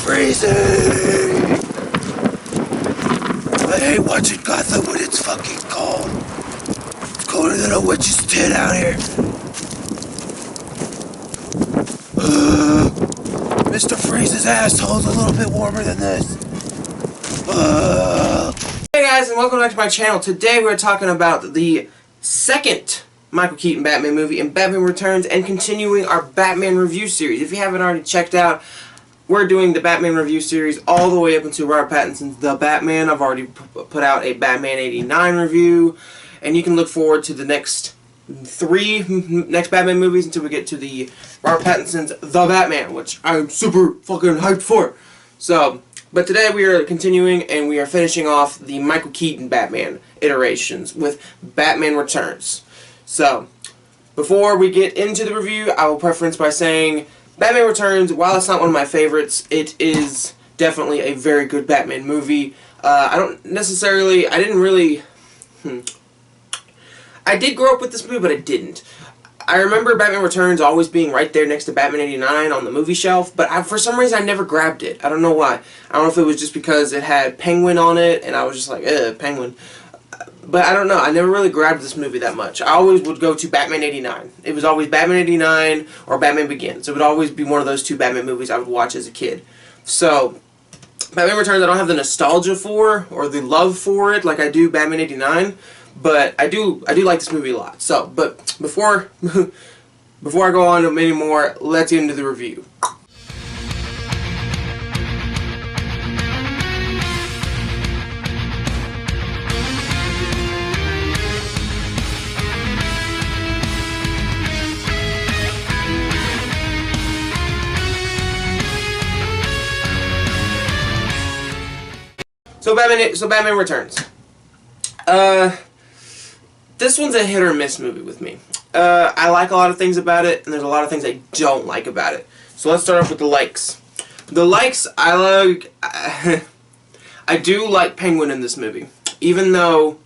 freezing! I hate watching Gotham when it's fucking cold. It's colder than a witch's tit out here. Mr. Freeze's asshole's a little bit warmer than this. Hey guys, and welcome back to my channel. Today we're talking about the second Michael Keaton Batman movie and Batman Returns, and continuing our Batman review series. If you haven't already checked out, we're doing the Batman review series all the way up until Robert Pattinson's The Batman. I've already put out a Batman '89 review, and you can look forward to the next Batman movies until we get to the Robert Pattinson's The Batman, which I'm super fucking hyped for. So, but today we are continuing and we are finishing off the Michael Keaton Batman iterations with Batman Returns. So, before we get into the review, I will preference by saying Batman Returns, while it's not one of my favorites, it is definitely a very good Batman movie. I did grow up with this movie, but I didn't. I remember Batman Returns always being right there next to Batman '89 on the movie shelf, but for some reason I never grabbed it. I don't know why. I don't know if it was just because it had Penguin on it, and I was just like, Penguin. But I don't know. I never really grabbed this movie that much. I always would go to Batman '89. It was always Batman '89 or Batman Begins. It would always be one of those two Batman movies I would watch as a kid. So, Batman Returns I don't have the nostalgia for or the love for it like I do Batman '89. But I do like this movie a lot. So, but before I go on to many more, let's get into the review. So Batman Returns. This one's a hit or miss movie with me. I like a lot of things about it, and there's a lot of things I don't like about it. So let's start off with the likes. The likes, I like... I do like Penguin in this movie. Even though,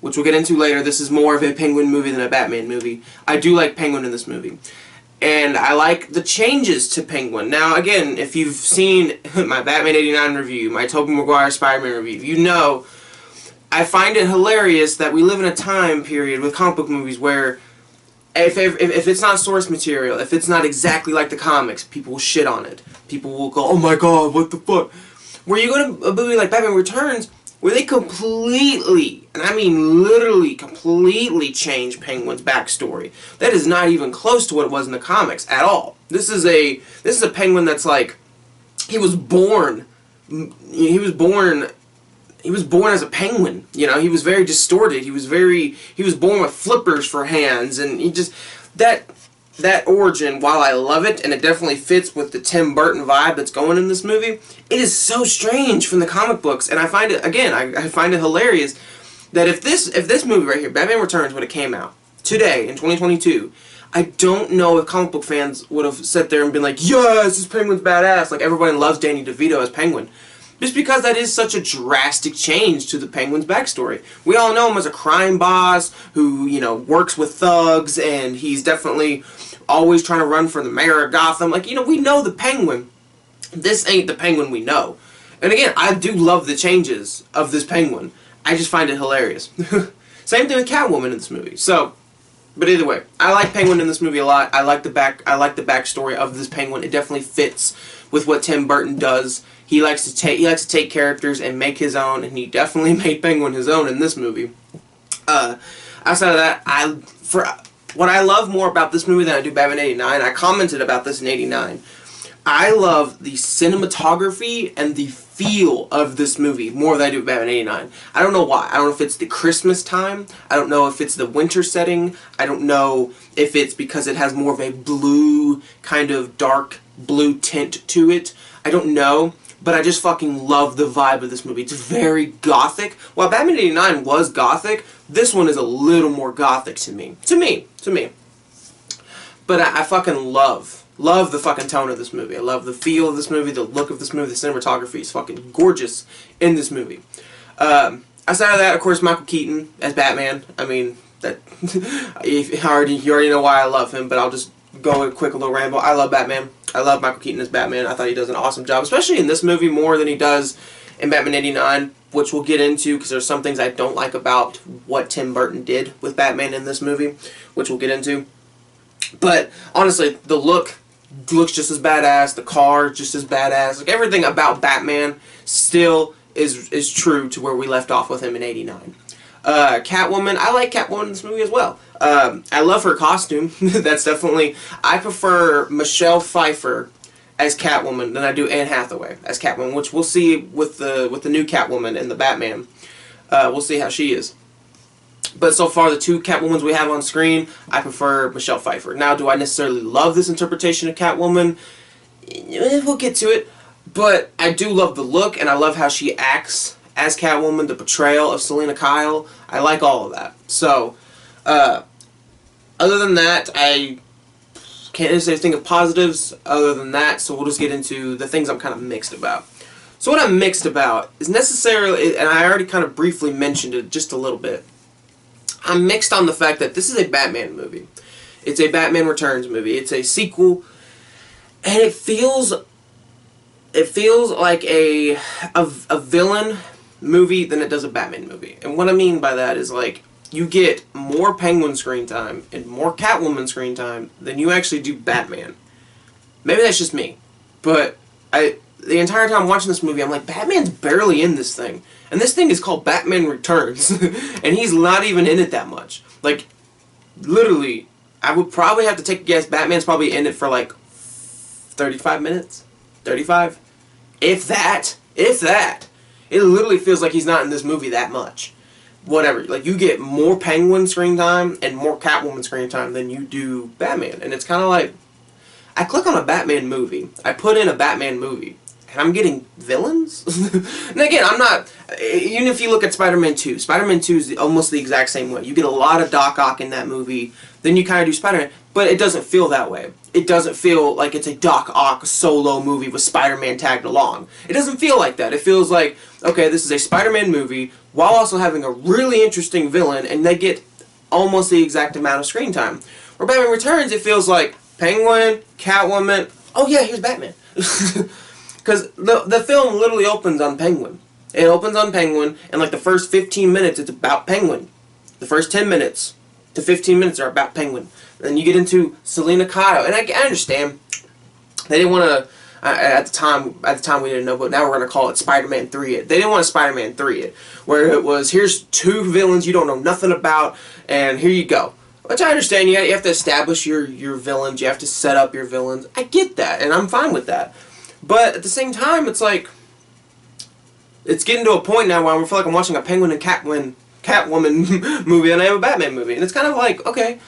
which we'll get into later, this is more of a Penguin movie than a Batman movie. I do like Penguin in this movie. And I like the changes to Penguin. Now, again, if you've seen my Batman '89 review, my Tobey Maguire Spider-Man review, you know I find it hilarious that we live in a time period with comic book movies where if it's not source material, if it's not exactly like the comics, people will shit on it. People will go, oh my god, what the fuck? Where you go to a movie like Batman Returns, where they completely, and I mean literally completely change Penguin's backstory. That is not even close to what it was in the comics at all. This is a Penguin that's like, he was born as a penguin. You know, he was very distorted. He was born with flippers for hands, and he just that origin, while I love it and it definitely fits with the Tim Burton vibe that's going in this movie, it is so strange from the comic books, and I find it, again, I find it hilarious that if this movie right here, Batman Returns, would have came out today in 2022, I don't know if comic book fans would have sat there and been like, yes, this Penguin's badass, like everybody loves Danny DeVito as Penguin. Just because that is such a drastic change to the Penguin's backstory. We all know him as a crime boss who, you know, works with thugs, and he's definitely always trying to run for the mayor of Gotham. Like, you know, we know the Penguin. This ain't the Penguin we know. And again, I do love the changes of this Penguin. I just find it hilarious. Same thing with Catwoman in this movie. So, but either way, I like Penguin in this movie a lot. I like the backstory of this Penguin. It definitely fits with what Tim Burton does. He likes to take characters and make his own, and he definitely made Penguin his own in this movie. Outside of that, what I love more about this movie than I do Batman '89, I commented about this in '89. I love the cinematography and the feel of this movie more than I do Batman '89. I don't know why. I don't know if it's the Christmas time. I don't know if it's the winter setting. I don't know if it's because it has more of a blue, kind of dark blue tint to it. I don't know. But I just fucking love the vibe of this movie. It's very gothic. While Batman '89 was gothic, this one is a little more gothic to me. To me. But I fucking love the fucking tone of this movie. I love the feel of this movie, the look of this movie, the cinematography is fucking gorgeous in this movie. Outside of that, of course, Michael Keaton as Batman. I mean, that you already know why I love him, but I'll just go a quick little ramble. I love Batman. I love Michael Keaton as Batman. I thought he does an awesome job, especially in this movie more than he does in Batman '89, which we'll get into because there's some things I don't like about what Tim Burton did with Batman in this movie, which we'll get into. But honestly, the look looks just as badass. The car just as badass. Like everything about Batman still is true to where we left off with him in '89. Catwoman, I like Catwoman in this movie as well. I love her costume. That's definitely, I prefer Michelle Pfeiffer as Catwoman than I do Anne Hathaway as Catwoman, which we'll see with the new Catwoman in the Batman. We'll see how she is. But so far, the two Catwomans we have on screen, I prefer Michelle Pfeiffer. Now, do I necessarily love this interpretation of Catwoman? We'll get to it. But I do love the look, and I love how she acts as Catwoman, the portrayal of Selina Kyle. I like all of that. So, other than that, I can't necessarily think of positives other than that, so we'll just get into the things I'm kind of mixed about. So what I'm mixed about is necessarily, and I already kind of briefly mentioned it just a little bit, I'm mixed on the fact that this is a Batman movie. It's a Batman Returns movie. It's a sequel, and it feels like a villain movie than it does a Batman movie. And what I mean by that is, like, you get more Penguin screen time and more Catwoman screen time than you actually do Batman. Maybe that's just me, but the entire time watching this movie, I'm like, Batman's barely in this thing. And this thing is called Batman Returns. And he's not even in it that much. Like, literally, I would probably have to take a guess. Batman's probably in it for like 35 minutes? 35? If that. If that. It literally feels like he's not in this movie that much. Whatever. Like, you get more Penguin screen time and more Catwoman screen time than you do Batman. And it's kind of like, I click on a Batman movie. I put in a Batman movie. And I'm getting villains? And again, I'm not, even if you look at Spider-Man 2, Spider-Man 2 is almost the exact same way. You get a lot of Doc Ock in that movie, then you kind of do Spider-Man, but it doesn't feel that way. It doesn't feel like it's a Doc Ock solo movie with Spider-Man tagged along. It doesn't feel like that. It feels like, okay, this is a Spider-Man movie while also having a really interesting villain, and they get almost the exact amount of screen time. Where Batman Returns, it feels like Penguin, Catwoman, oh yeah, here's Batman. Because the film literally opens on Penguin. It opens on Penguin, and like the first 15 minutes, it's about Penguin. The first 10 minutes to 15 minutes are about Penguin. Then you get into Selina Kyle, and I understand they didn't want to. At the time we didn't know, but now we're going to call it Spider-Man 3 It. They didn't want to Spider-Man 3 It, where it was, here's two villains you don't know nothing about, and here you go. Which I understand, you have to establish your villains, you have to set up your villains. I get that, and I'm fine with that. But at the same time, it's like, it's getting to a point now where I feel like I'm watching a Penguin and Catwoman movie and I have a Batman movie. And it's kind of like, okay.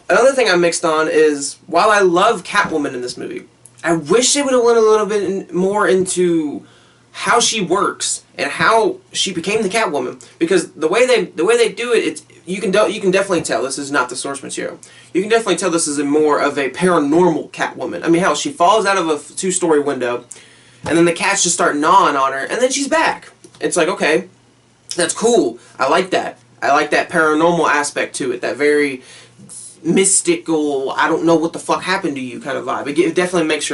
Another thing I'm mixed on is, while I love Catwoman in this movie, I wish they would have went a little bit more into how she works and how she became the Catwoman. Because the way they do it, you can definitely tell this is not the source material. You can definitely tell this is more of a paranormal Catwoman. I mean, hell, she falls out of a 2-story window, and then the cats just start gnawing on her, and then she's back. It's like, okay, that's cool. I like that. I like that paranormal aspect to it. That very mystical, I don't know what the fuck happened to you kind of vibe. It definitely makes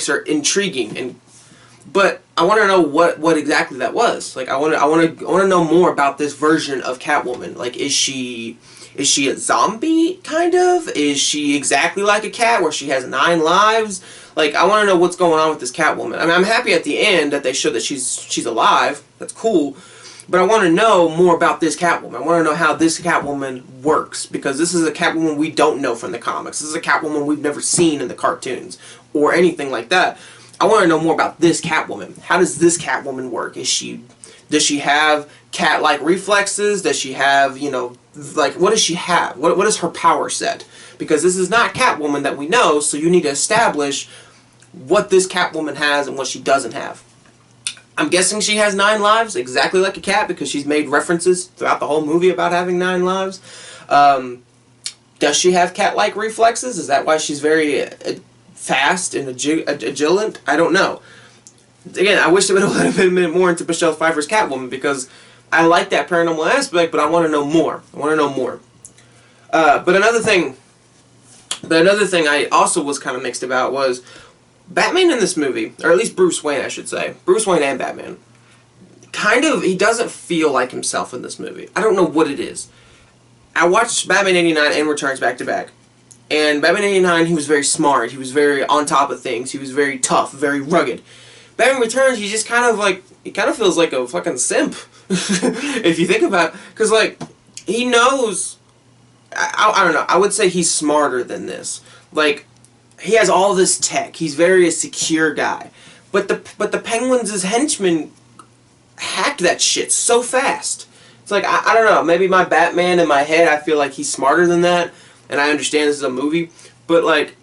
her intriguing. But I want to know what exactly that was. Like, I want to know more about this version of Catwoman. Like, is she a zombie, kind of? Is she exactly like a cat where she has 9 lives? Like, I want to know what's going on with this Catwoman. I mean, I'm happy at the end that they show that she's alive. That's cool. But I want to know more about this Catwoman. I want to know how this Catwoman works. Because this is a Catwoman we don't know from the comics. This is a Catwoman we've never seen in the cartoons. Or anything like that. I want to know more about this Catwoman. How does this Catwoman work? Does she have cat-like reflexes? Does she have, like, what does she have? What is her power set? Because this is not Catwoman that we know, so you need to establish what this Catwoman has and what she doesn't have. I'm guessing she has 9 lives, exactly like a cat, because she's made references throughout the whole movie about having 9 lives. Does she have cat-like reflexes? Is that why she's very fast and agilant? I don't know. Again, I wish they would have been more into Michelle Pfeiffer's Catwoman, because I like that paranormal aspect, but I want to know more. But another thing But another thing I also was kind of mixed about was Batman in this movie, or at least Bruce Wayne, I should say. Bruce Wayne and Batman. He doesn't feel like himself in this movie. I don't know what it is. I watched Batman 89 and Returns back to back. And Batman 89, he was very smart. He was very on top of things. He was very tough, very rugged. Batman Returns, he just kind of feels like a fucking simp. If you think about it. Because, like, he knows... I don't know. I would say he's smarter than this. Like, he has all this tech. He's very a secure guy. But the Penguins' henchmen hacked that shit so fast. It's like, I don't know. Maybe my Batman in my head, I feel like he's smarter than that. And I understand this is a movie. But, like,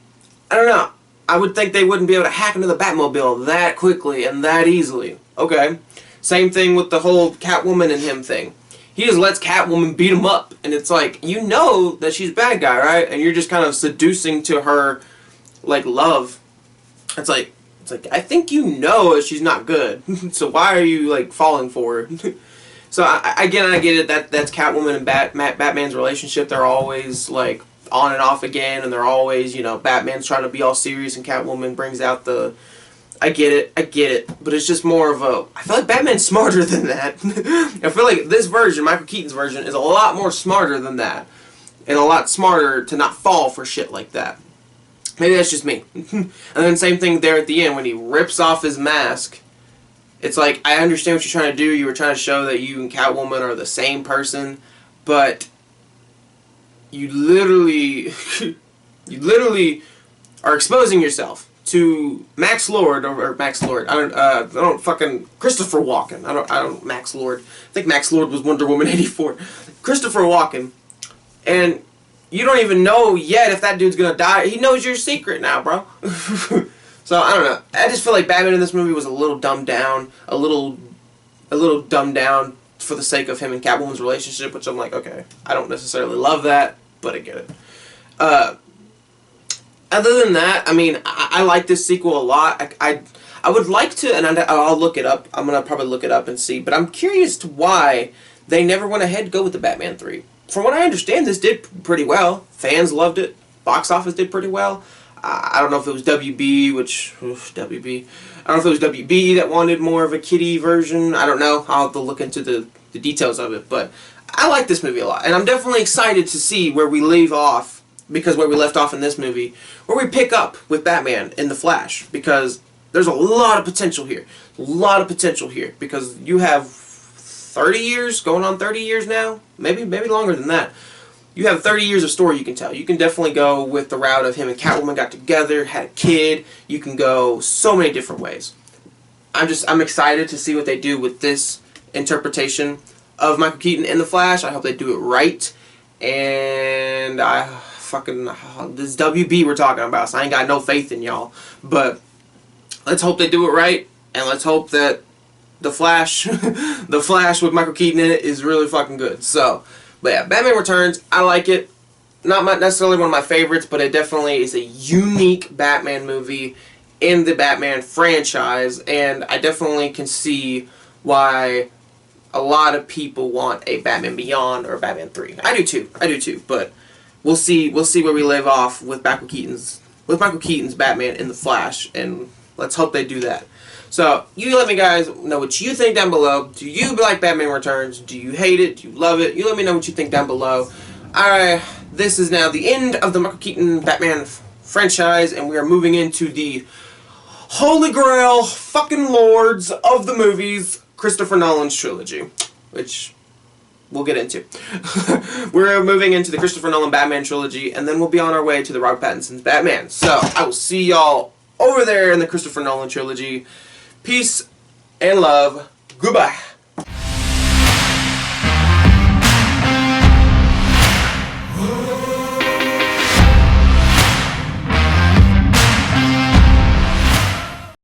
I don't know. I would think they wouldn't be able to hack into the Batmobile that quickly and that easily. Okay. Same thing with the whole Catwoman and him thing. He just lets Catwoman beat him up. And it's like, you know that she's a bad guy, right? And you're just kind of seducing to her, like, love. It's like, I think you know she's not good. So why are you, like, falling for her? So, I get it. That's Catwoman and Batman's relationship. They're always, like, on and off again. And they're always, you know, Batman's trying to be all serious and Catwoman brings out the... I get it, but it's just more of a... I feel like Batman's smarter than that. I feel like this version, Michael Keaton's version, is a lot more smarter than that. And a lot smarter to not fall for shit like that. Maybe that's just me. And then same thing there at the end, when he rips off his mask. It's like, I understand what you're trying to do. You were trying to show that you and Catwoman are the same person. But you literally... you literally are exposing yourself to Max Lord, or Max Lord, I don't fucking, Christopher Walken, I don't, Max Lord, I think Max Lord was Wonder Woman 84, Christopher Walken, and you don't even know yet if that dude's gonna die. He knows your secret now, bro. So, I don't know, I just feel like Batman in this movie was a little dumbed down, a little dumbed down for the sake of him and Catwoman's relationship, which I'm like, okay, I don't necessarily love that, but I get it. Other than that, I mean, I like this sequel a lot. I would like to, and I'll look it up. I'm going to probably look it up and see. But I'm curious to why they never went ahead and go with the Batman 3. From what I understand, this did pretty well. Fans loved it. Box office did pretty well. I don't know if it was WB, WB. I don't know if it was WB that wanted more of a kiddie version. I don't know. I'll have to look into the details of it. But I like this movie a lot. And I'm definitely excited to see where we leave off. Because where we left off in this movie, where we pick up with Batman in The Flash, because there's a lot of potential here. A lot of potential here. Because you have 30 years, going on 30 years now, maybe longer than that. You have 30 years of story you can tell. You can definitely go with the route of him and Catwoman got together, had a kid. You can go so many different ways. I'm excited to see what they do with this interpretation of Michael Keaton in The Flash. I hope they do it right. And this WB we're talking about, so I ain't got no faith in y'all. But let's hope they do it right, and let's hope that The Flash, The Flash with Michael Keaton in it is really fucking good. So, but yeah, Batman Returns, I like it. Not necessarily one of my favorites, but it definitely is a unique Batman movie in the Batman franchise, and I definitely can see why a lot of people want a Batman Beyond or Batman 3. I do too, but we'll see where we live off with Michael Keaton's Batman in The Flash, and let's hope they do that. So, you let me guys know what you think down below. Do you like Batman Returns? Do you hate it? Do you love it? You let me know what you think down below. Alright, this is now the end of the Michael Keaton Batman franchise, and we are moving into the Holy Grail fucking lords of the movies, Christopher Nolan's trilogy, which we'll get into. We're moving into the Christopher Nolan Batman trilogy, and then we'll be on our way to the Robert Pattinson's Batman. So, I will see y'all over there in the Christopher Nolan trilogy. Peace and love. Goodbye.